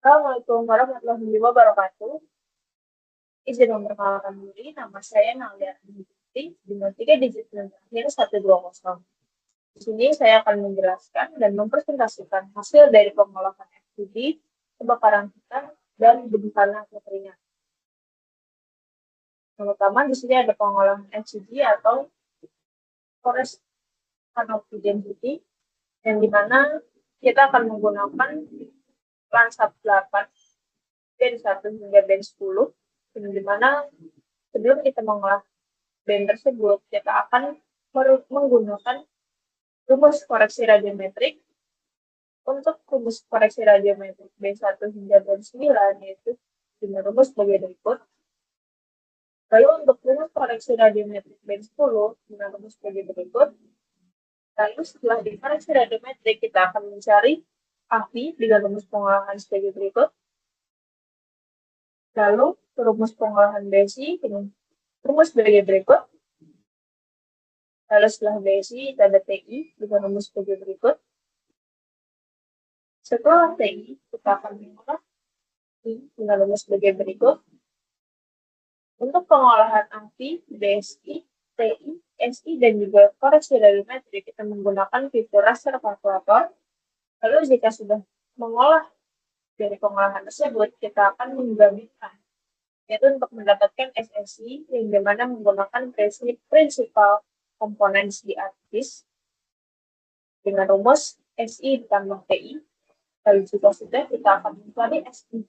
Assalamualaikum warahmatullahi wabarakatuh. Izin memperkenalkan diri, nama saya Nalia Binti dengan 3 digit dan terakhir 120. Di sini saya akan menjelaskan dan mempresentasikan hasil dari pengolahan FGD, kebakaran hutan, dan bencana kekeringan. Yang pertama, di sini ada pengolahan FGD atau Forest Canopy Density, yang dimana kita akan menggunakan Landsat 8, band 1 hingga band 10, yang dimana sebelum kita mengolah band tersebut, kita akan menggunakan rumus koreksi radiometrik. Untuk rumus koreksi radiometrik B1 hingga B9 yaitu dengan rumus sebagai berikut. Lalu untuk rumus koreksi radiometrik B10 dengan rumus sebagai berikut. Lalu setelah dikoreksi radiometrik, kita akan mencari AFI dengan rumus pengolahan sebagai berikut. Lalu rumus pengolahan BSI dengan rumus sebagai berikut. Lalu setelah BSI, kita ada TI dengan rumus sebagai berikut. Setelah TI, kita akan mengolah I dengan rumus sebagai berikut. Untuk pengolahan AFI, BSI, TI, SI, dan juga koreksi radiometrik, kita menggunakan fitur raster kalkulator. Lalu jika sudah mengolah dari pengolahan tersebut, kita akan menggabungkan, yaitu untuk mendapatkan SSI, yang dimana menggunakan prinsipal komponen diaktis dengan rumus SI ditambah TI. Lalu jika sudah, kita akan mencari SI,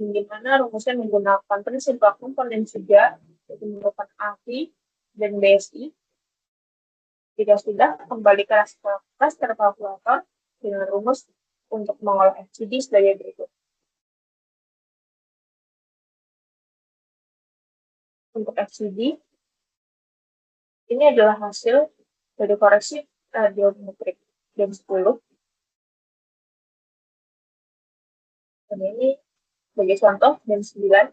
di mana rumusnya menggunakan prinsipal komponen juga, yaitu menggunakan AFI dan BSI. Jika sudah, kembali ke raster kalkulator dengan rumus untuk mengolah FGD sebagai berikut. Untuk FGD, ini adalah hasil dari koreksi radiometrik band 10. Dan ini sebagai contoh band 9.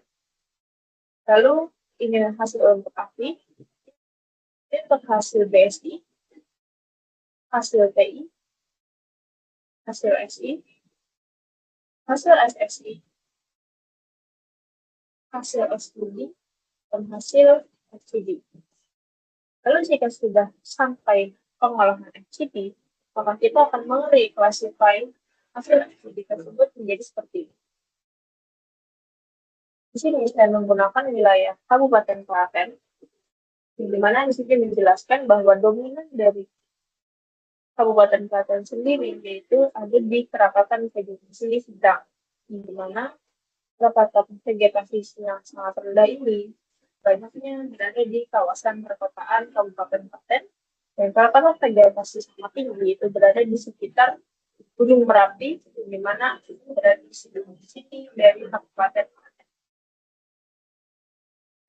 Lalu ini hasil untuk AFI, ini untuk hasil BSI, hasil TI, hasil SI, hasil SSI, hasil SUD, dan hasil FGD. Lalu jika sudah sampai pengolahan FGD, maka kita akan mereclassify hasil FGD tersebut menjadi seperti ini. Di sini saya menggunakan wilayah Kabupaten Klaten, di mana di sini menjelaskan bahwa dominan dari Kabupaten Klaten sendiri yaitu ada di kerapatan vegetasi sedang, di mana kerapatan vegetasi yang sangat rendah ini banyaknya berada di kawasan perkotaan Kabupaten Klaten, dan kerapatan vegetasi sangat tinggi itu berada di sekitar Gunung Merapi, di mana berada di sini dari Kabupaten Klaten.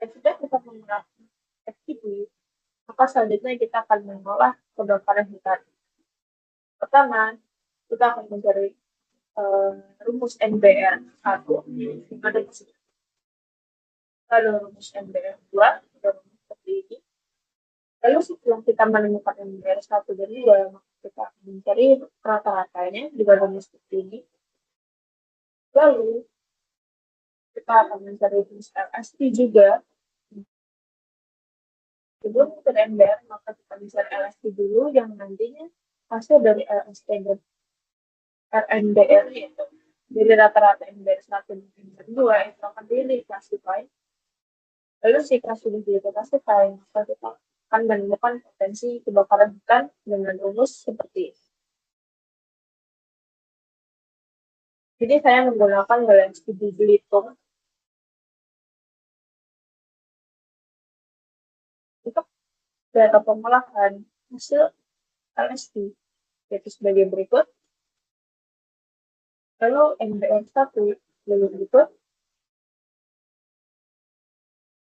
Dan sudah kita menggunakan FGD, maka selanjutnya kita akan mengolah kebakaran hutan. Pertama, kita akan mencari rumus NBR 1, lalu rumus NBR 2, rumus seperti ini. Lalu setelah kita menemukan NBR 1 dan 2, maka kita akan mencari rata-ratanya dengan rumus seperti ini. Lalu kita akan mencari rumus LST juga. Sebelum kita NBR, maka kita mencari LST dulu, yang nantinya hasil dari LST dan RNBR itu dari rata-rata NBR 1 dan NBR 2 itu akan di-classify. Lalu jika sudah di-classify, maka kita akan menemukan potensi kebakaran hutan dengan rumus seperti ini. Jadi saya menggunakan LST di Belitung untuk data pengolahan hasil LST, yaitu sebagai berikut. Lalu NBR 1 sebagai berikut,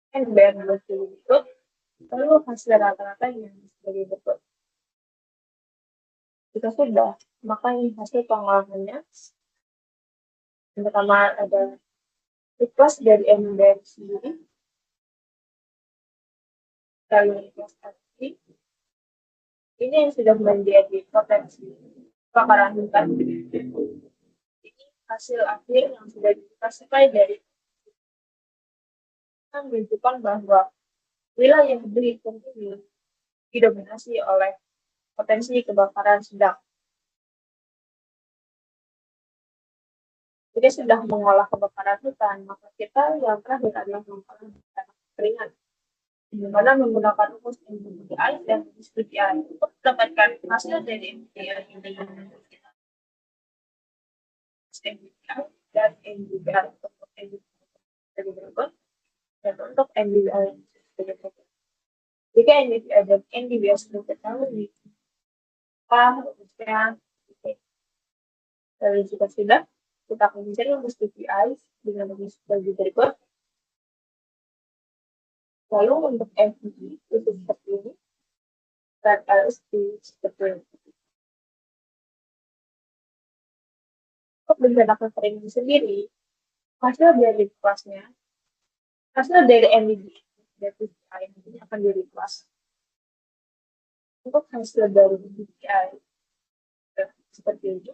NBR 2 sebagai berikut, lalu hasil rata-rata yang sebagai berikut. Jika sudah, maka ini hasil pengolahannya. Yang pertama ada request dari NBR sendiri, lalu request LST. Ini yang sudah menjadi potensi kebakaran hutan. Ini hasil akhir yang sudah diklasifikasi dari menunjukkan bahwa wilayah Belitung ini didominasi oleh potensi kebakaran sedang. Jadi sudah mengolah kebakaran hutan, maka kita yang terakhir adalah mengolah kebakaran keringat, di mana menggunakan rumus MBTI dan SBTI untuk mendapatkan hasil dari MBTI ini. MBTI dan MBTI untuk MBTI berikut dan untuk MBTI berikut. Jika MBTI dan MBTI sudah ketahui, maka rumusnya dari jika sudah, kita akan mencari rumus KPI dengan rumus bagi berikut. Lalu untuk MPI itu seperti ini, dan LSD seperti ini. Untuk bencana kekeringan sendiri, hasil dari kelasnya, hasil dari MPI dan KPI ini akan jadi kelas. Untuk hasil dari KPI seperti ini.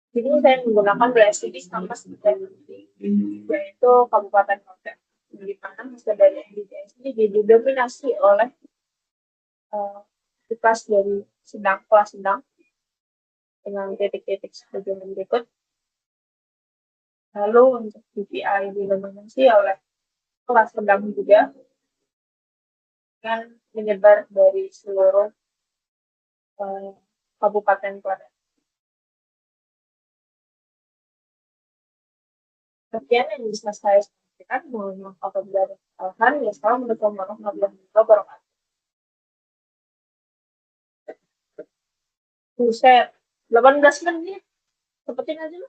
Jadi saya menggunakan BSD sama seperti yaitu Kabupaten Kota. Di mana hasil dari MBTI ini didominasi oleh kelas dari kelas sedang dengan titik-titik seperti berikut. Lalu untuk KPI didominasi oleh kelas sedang juga dengan menyebar dari seluruh kabupaten kota. Sekian yang bisa saya sampaikan. Mohon maaf apabila ada kesalahan. Ya, assalamualaikum warahmatullahi wabarakatuh. Buset, 18 menit. Seperti aja.